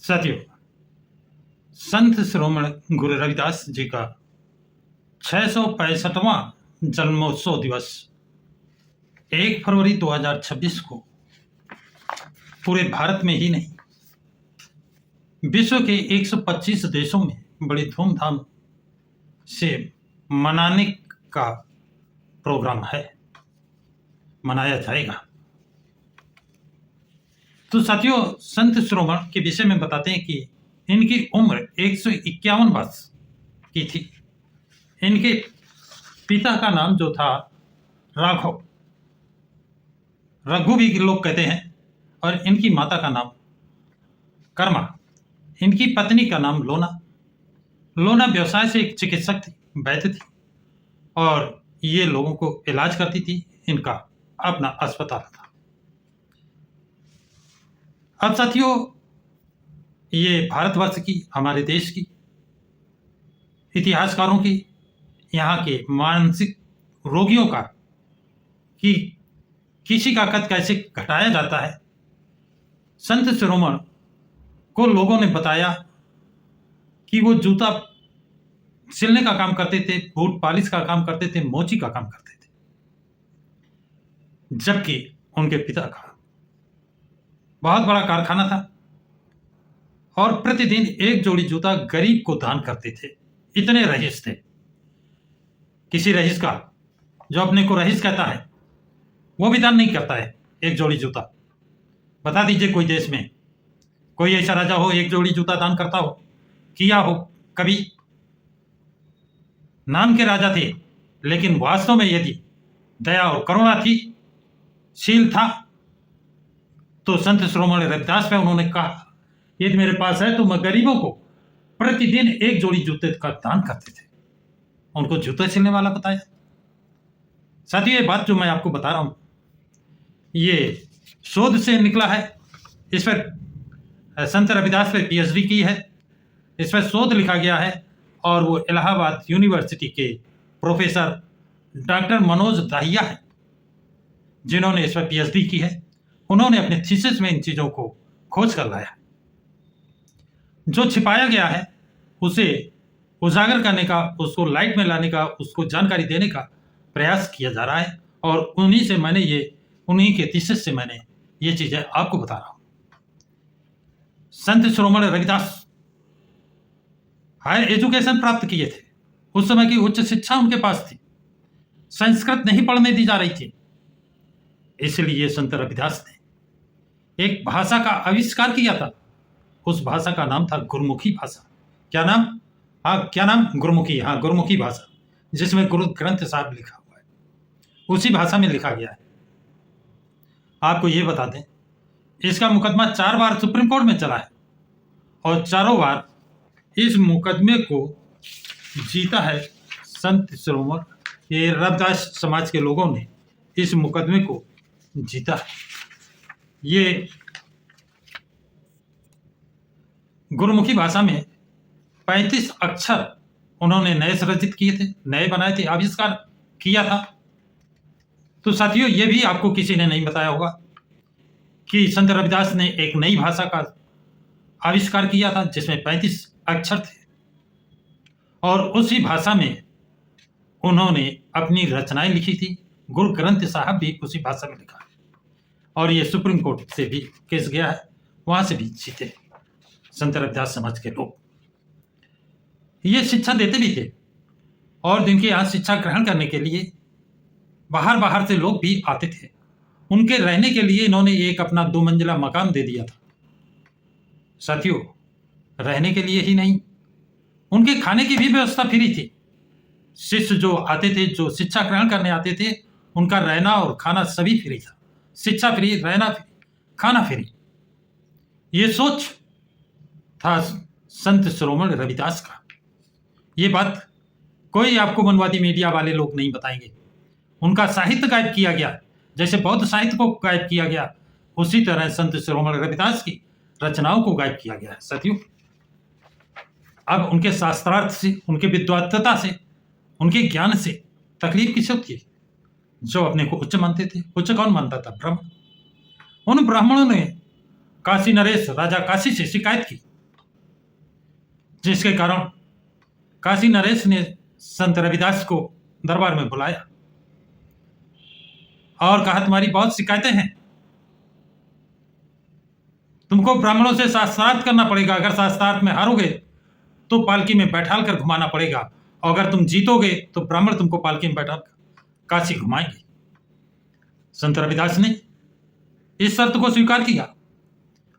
साथियों, संत शिरोमणि गुरु रविदास जी का 665वां जन्मोत्सव दिवस 1 फरवरी 2026 को पूरे भारत में ही नहीं, विश्व के 125 देशों में बड़ी धूमधाम से मनाने का प्रोग्राम है, मनाया जाएगा। तो साथियों, संत शिरोमणि के विषय में बताते हैं कि इनकी उम्र 151 वर्ष की थी। इनके पिता का नाम जो था राघव, रघु भी लोग कहते हैं, और इनकी माता का नाम कर्मा। इनकी पत्नी का नाम लोना। लोना व्यवसाय से एक चिकित्सक थी, वैद्य थी, और ये लोगों को इलाज करती थी। इनका अपना अस्पताल था। अब साथियों, ये भारतवर्ष की, हमारे देश की, इतिहासकारों की, यहाँ के मानसिक रोगियों का, कि किसी का कद कैसे घटाया जाता है, संत शिरोमणि को लोगों ने बताया कि वो जूता सिलने का काम करते थे, बूट पॉलिश का काम करते थे, मोची का काम करते थे, जबकि उनके पिता का बहुत बड़ा कारखाना था और प्रतिदिन एक जोड़ी जूता गरीब को दान करते थे। इतने रईस थे। किसी रईस का, जो अपने को रईस कहता है, वो भी दान नहीं करता है एक जोड़ी जूता। बता दीजिए कोई देश में कोई ऐसा राजा हो, एक जोड़ी जूता दान करता हो, किया हो कभी? नाम के राजा थे, लेकिन वास्तव में यदि दया और करुणा थी, शील था, तो संत शिरोमणि रविदास पे उन्होंने कहा, यदि मेरे पास है तो मैं गरीबों को प्रतिदिन एक जोड़ी जूते का दान करते थे। उनको जूते सिलने वाला बताया। साथियों, ये बात जो मैं आपको बता रहा हूं, ये शोध से निकला है। इस पर संत रविदास पे पीएचडी की है, इस पर शोध लिखा गया है, और वो इलाहाबाद यूनिवर्सिटी के प्रोफेसर डॉक्टर मनोज दाहिया है, जिन्होंने इस पर पीएचडी की है। उन्होंने अपने थीसिस में इन चीजों को खोज कर लाया। जो छिपाया गया है उसे उजागर करने का, उसको लाइट में लाने का, उसको जानकारी देने का प्रयास किया जा रहा है, और उन्हीं के थीसिस से मैंने ये चीजें आपको बता रहा हूं। संत शिरोमणि रविदास हायर एजुकेशन प्राप्त किए थे। उस समय की उच्च शिक्षा उनके पास थी। संस्कृत नहीं पढ़ने दी जा रही थी, इसलिए संत रविदास ने एक भाषा का आविष्कार किया था। उस भाषा का नाम था गुरमुखी भाषा। क्या नाम? क्या नाम? गुरमुखी। गुरमुखी भाषा, जिसमें गुरु ग्रंथ साहब लिखा हुआ है, उसी भाषा में लिखा गया है। आपको ये बता दें, इसका मुकदमा 4 बार सुप्रीम कोर्ट में चला है, और चारों बार इस मुकदमे को जीता है संत शिरोमणि। ये रविदास समाज के लोगों ने इस मुकदमे को जीता है। ये गुरमुखी भाषा में 35 अक्षर उन्होंने नए सृजित किए थे, नए बनाए थे, आविष्कार किया था। तो साथियों, ये भी आपको किसी ने नहीं बताया होगा कि संत रविदास ने एक नई भाषा का आविष्कार किया था, जिसमें 35 अक्षर थे, और उसी भाषा में उन्होंने अपनी रचनाएं लिखी थी। गुरु ग्रंथ साहब भी उसी भाषा में लिखा है, और ये सुप्रीम कोर्ट से भी केस गया है, वहां से भी जीते संत रविदास समाज के लोग। ये शिक्षा देते भी थे, और जिनके यहाँ शिक्षा ग्रहण करने के लिए बाहर से लोग भी आते थे, उनके रहने के लिए इन्होंने एक अपना 2 मंजिला मकान दे दिया था। साथियों, रहने के लिए ही नहीं, उनके खाने की भी व्यवस्था फ्री थी। शिष्य जो आते थे, जो शिक्षा ग्रहण करने आते थे, उनका रहना और खाना सभी फ्री था। शिक्षा फ्री, रहना फ्री, खाना फ्री। ये सोच था संत शिरोमणि रविदास का। ये बात कोई आपको मनवादी मीडिया वाले लोग नहीं बताएंगे। उनका साहित्य गायब किया गया, जैसे बौद्ध साहित्य को गायब किया गया, उसी तरह संत शिरोमणि रविदास की रचनाओं को गायब किया गया है। साथियों, अब उनके शास्त्रार्थ से, उनके विद्वत्ता से, उनके ज्ञान से तकलीफ किसे होती है? जो अपने को उच्च मानते थे। उच्च कौन मानता था? ब्राह्मण। उन ब्राह्मणों ने काशी नरेश राजा काशी से शिकायत की जिसके कारण काशी नरेश ने संत रविदास को दरबार में बुलाया और कहा, तुम्हारी बहुत शिकायतें हैं, तुमको ब्राह्मणों से शास्त्रार्थ करना पड़ेगा। अगर शास्त्रार्थ में हारोगे तो पालकी में बैठाल कर घुमाना पड़ेगा, और अगर तुम जीतोगे तो ब्राह्मण तुमको पालकी में बैठाल कर काशी घुमाएंगे। संत रविदास ने इस शर्त को स्वीकार किया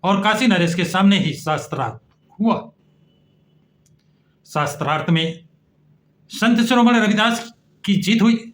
और काशी नरेश के सामने ही शास्त्रार्थ हुआ। शास्त्रार्थ में संत शिरोमणि रविदास की जीत हुई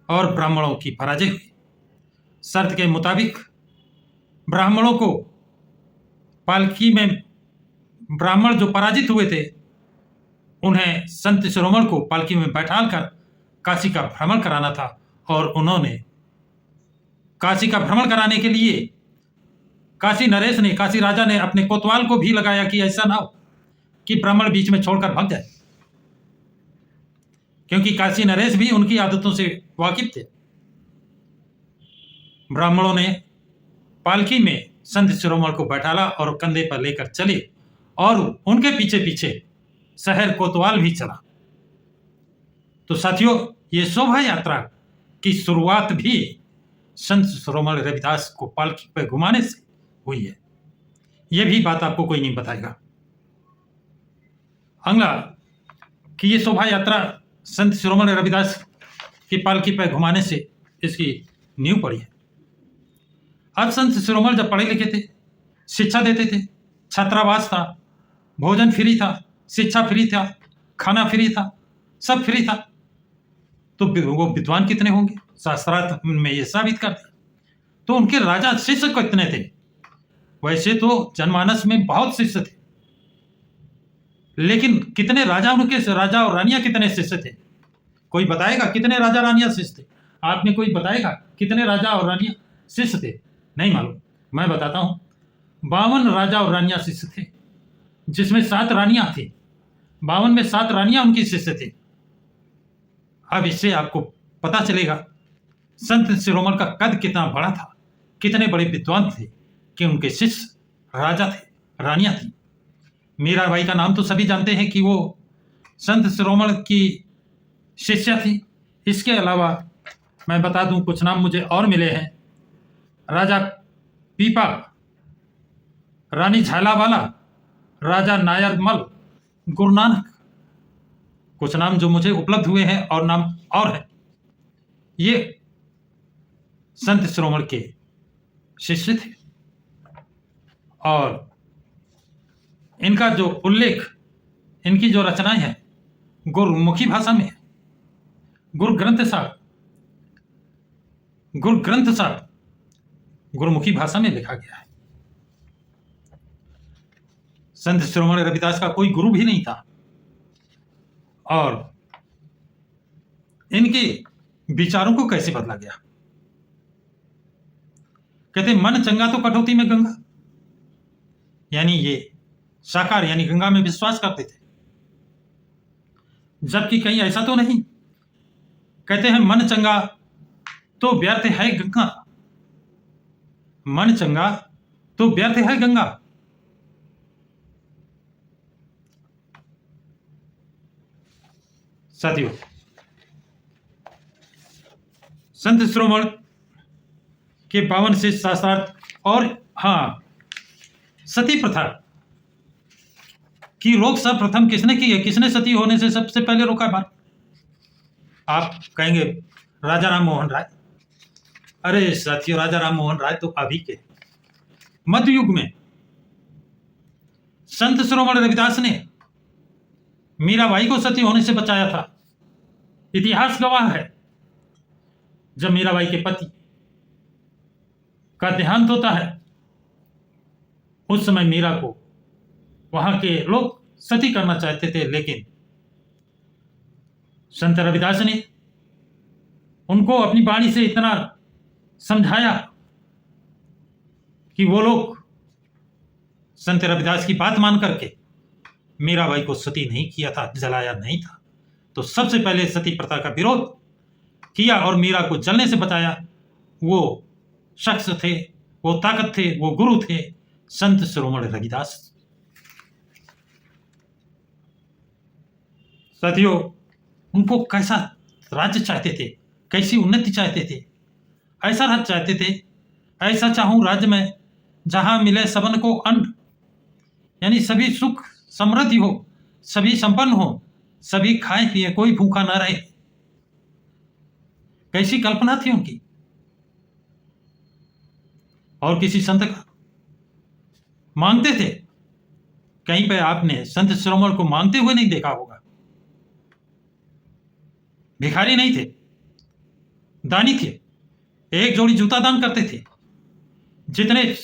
और ब्राह्मणों की पराजय हुई। शर्त के मुताबिक ब्राह्मणों को पालकी में, ब्राह्मण जो पराजित हुए थे उन्हें संत शिरोमणि को पालकी में बैठाल कर काशी का भ्रमण कराना था, और उन्होंने काशी का भ्रमण कराने के लिए काशी नरेश ने, काशी राजा ने अपने कोतवाल को भी लगाया कि ऐसा ना हो कि ब्राह्मण बीच में छोड़कर भाग जाए, क्योंकि काशी नरेश भी उनकी आदतों से वाकिफ थे। ब्राह्मणों ने पालकी में संत शिरोमणि को बैठाला और कंधे पर लेकर चले, और उनके पीछे पीछे शहर कोतवाल भी चला। तो साथियों, ये शोभा यात्रा की शुरुआत भी संत शिरोमणि रविदास को पालकी पर घुमाने से हुई है। यह भी बात आपको कोई नहीं बताएगा। अगला कि ये शोभा यात्रा संत शिरोमणि रविदास की पालकी पर घुमाने से इसकी नींव पड़ी है। अब संत शिरोमणि जब पढ़े लिखे थे, शिक्षा देते थे, छात्रावास था, भोजन फ्री था, शिक्षा फ्री था, खाना फ्री था, सब फ्री था, तो वो विद्वान कितने होंगे? शास्त्रार्थ में ये साबित करते। तो उनके राजा शिष्य कितने थे? वैसे तो जनमानस में बहुत शिष्य थे, लेकिन कितने राजा, उनके राजा और रानियां कितने शिष्य थे? कोई बताएगा कितने राजा रानियां शिष्य थे? आप में कोई बताएगा कितने राजा और रानियां शिष्य थे? नहीं मालूम। मैं बताता हूं, 52 राजा और रानियां शिष्य थे, जिसमें 7 रानियां थी। 52 में 7 रानियां उनकी शिष्य थे। अब इससे आपको पता चलेगा संत शिरोमणि का कद कितना बड़ा था, कितने बड़े विद्वान थे कि उनके शिष्य राजा थे, रानियां थी। मीराबाई का नाम तो सभी जानते हैं कि वो संत शिरोमणि की शिष्या थी। इसके अलावा मैं बता दूं, कुछ नाम मुझे और मिले हैं। राजा पीपा, रानी झालावाला, राजा नायरमल, गुरु नानक, कुछ नाम जो मुझे उपलब्ध हुए हैं, और नाम और हैं। ये संत शिरोमणि के शिष्य थे, और इनका जो उल्लेख, इनकी जो रचनाएं हैं, गुरुमुखी भाषा में है। गुरु ग्रंथ साहब गुरुमुखी भाषा में लिखा गया है। संत शिरोमणि रविदास का कोई गुरु भी नहीं था, और इनके विचारों को कैसे बदला गया? कहते मन चंगा तो कटौती में गंगा, यानी ये साकार यानी गंगा में विश्वास करते थे, जबकि कहीं ऐसा तो नहीं। कहते हैं मन चंगा तो व्यर्थ है गंगा, मन चंगा तो व्यर्थ है गंगा। साथियों, संत शिरोमणि के 52 से शास्त्रार्थ, और हाँ, सती प्रथा की रोक सर्वप्रथम किसने की है? किसने सती होने से सबसे पहले रोका बात? आप कहेंगे राजा राम मोहन राय। अरे साथियों, राजा राम मोहन राय तो अभी के मध्य युग में संत शिरोमणि रविदास ने मीराबाई को सती होने से बचाया था। इतिहास गवाह है, जब मीराबाई के पति का देहांत होता है, उस समय मीरा को वहां के लोग सती करना चाहते थे, लेकिन संत रविदास ने उनको अपनी वाणी से इतना समझाया कि वो लोग संत रविदास की बात मान करके मीराबाई को सती नहीं किया था, जलाया नहीं था। तो सबसे पहले सती प्रथा का विरोध किया और मीरा को जलने से बचाया वो शख्स थे, वो ताकत थे, वो गुरु थे, संत शिरोमणि रविदास। साथियों, उनको कैसा राज्य चाहते थे, कैसी उन्नति चाहते थे? ऐसा राज्य चाहते थे, ऐसा चाहूं राज्य में जहां मिले सबन को अन्न, यानी सभी सुख समृद्धि हो, सभी संपन्न हो, सभी खाए पिए, कोई भूखा ना रहे। कैसी कल्पना थी उनकी। और किसी संत का मांगते थे, कहीं पे आपने संत शिरोमणि को मांगते हुए नहीं देखा होगा। भिखारी नहीं थे, दानी थे, एक जोड़ी जूता दान करते थे। जितने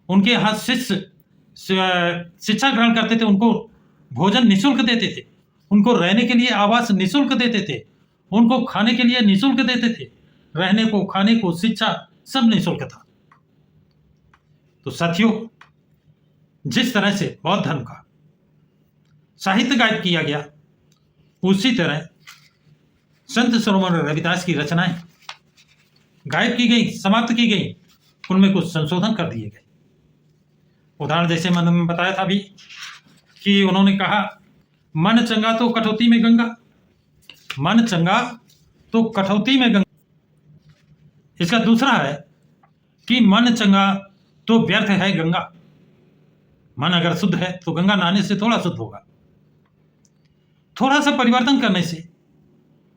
उनके यहां शिष्य शिक्षा ग्रहण करते थे उनको भोजन निःशुल्क देते थे, उनको रहने के लिए आवास निःशुल्क देते थे, उनको खाने के लिए निःशुल्क देते थे, रहने को, खाने को, शिक्षा सब निःशुल्क था। तो साथियों, जिस तरह से बौद्ध धर्म का साहित्य गायब किया गया, उसी तरह संत शिरोमणि रविदास की रचनाएं गायब की गई, समाप्त की गई, उनमें कुछ संशोधन कर दिए गए। उदाहरण जैसे मैंने बताया था अभी कि उन्होंने कहा, मन चंगा तो कठौती में गंगा, मन चंगा तो कठौती में गंगा। इसका दूसरा है कि मन चंगा तो व्यर्थ है गंगा। मन अगर शुद्ध है तो गंगा नहाने से थोड़ा शुद्ध होगा। थोड़ा सा परिवर्तन करने से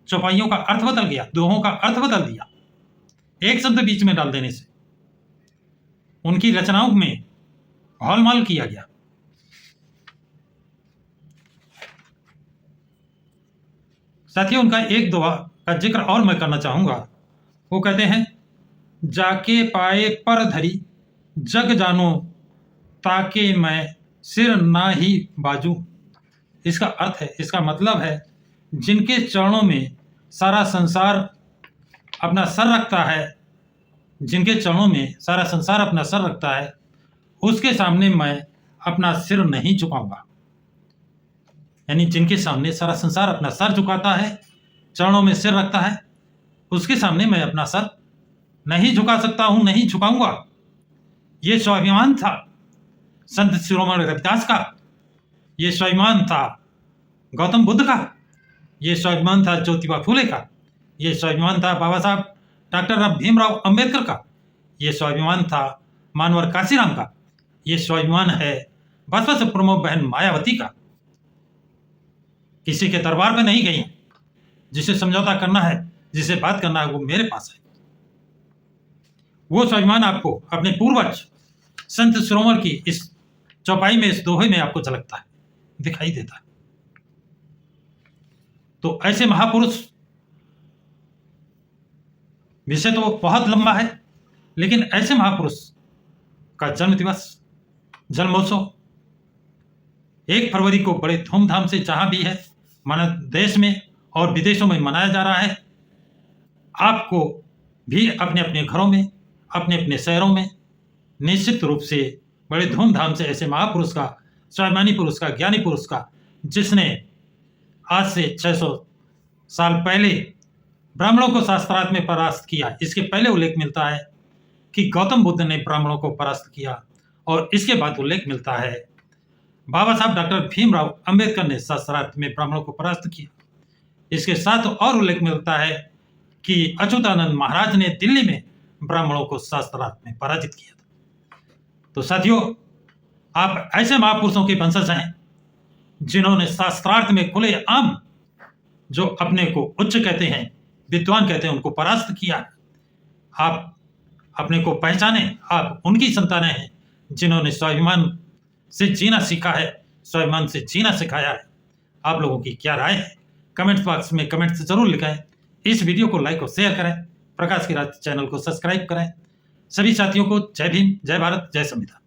चौपाइयों का अर्थ बदल गया, दोहों का अर्थ बदल दिया। एक शब्द बीच में डाल देने से उनकी रचनाओं में हॉलमाल किया गया। साथियों, उनका एक दोहा का जिक्र और मैं करना चाहूंगा। वो कहते हैं, जाके पाए पर धरी जग जानो, ताके मैं सिर ना ही बाजू। इसका अर्थ है, इसका मतलब है, जिनके चरणों में सारा संसार अपना सर रखता है, जिनके चरणों में सारा संसार अपना सर रखता है, उसके सामने मैं अपना सिर नहीं झुकाऊंगा। यानी जिनके सामने सारा संसार अपना सर झुकाता है, चरणों में सिर रखता है, उसके सामने मैं अपना सर नहीं झुका सकता हूं, नहीं झुकाऊंगा। ये स्वाभिमान था संत शिरोमणि रविदास का, ये स्वाभिमान था गौतम बुद्ध का, ये स्वाभिमान था ज्योतिबा फूले का, ये स्वाभिमान था बाबा साहब डॉक्टर भीमराव अंबेडकर का, ये स्वाभिमान था मानवर काशीराम का, ये स्वाभिमान है बसपा से प्रमुख बहन मायावती का। किसी के दरबार में नहीं गई, जिसे समझौता करना है, जिसे बात करना है, वो मेरे पास है। वो स्वाभिमान आपको अपने पूर्वज संत शिरोमणि की इस चौपाई में, इस दोहे में आपको झलकता है, दिखाई देता है। तो ऐसे महापुरुष, विषय तो बहुत लंबा है, लेकिन ऐसे महापुरुष का जन्म दिवस, जन्मोत्सव 1 फरवरी को बड़े धूमधाम से जहां भी है, माना देश में और विदेशों में मनाया जा रहा है। आपको भी अपने अपने घरों में, अपने अपने शहरों में निश्चित रूप से बड़े धूमधाम से ऐसे महापुरुष का, स्वाभिमानी पुरुष का, ज्ञानी पुरुष का, जिसने आज से 600 साल पहले ब्राह्मणों को शास्त्रार्थ में परास्त किया। इसके पहले उल्लेख मिलता है कि गौतम बुद्ध ने ब्राह्मणों को परास्त किया, और इसके बाद उल्लेख मिलता है बाबा साहब डॉक्टर भीमराव अंबेडकर ने शास्त्रार्थ में ब्राह्मणों को परास्त किया। इसके साथ और उल्लेख मिलता है कि अच्युतानंद महाराज ने दिल्ली में ब्राह्मणों को शास्त्रार्थ में पराजित किया था। तो साथियों, आप ऐसे महापुरुषों के वंशज हैं जिन्होंने शास्त्रार्थ में खुले आम, जो अपने को उच्च कहते हैं, विद्वान कहते हैं, उनको परास्त किया। आप अपने को पहचाने, आप उनकी संतानें हैं जिन्होंने स्वाभिमान से जीना सीखा है, स्वाभिमान से जीना सिखाया है। आप लोगों की क्या राय है? कमेंट बॉक्स में कमेंट से जरूर लिखें। इस वीडियो को लाइक और शेयर करें, प्रकाश की रात चैनल को सब्सक्राइब करें। सभी साथियों को जय भीम, जय भारत, जय संविधान।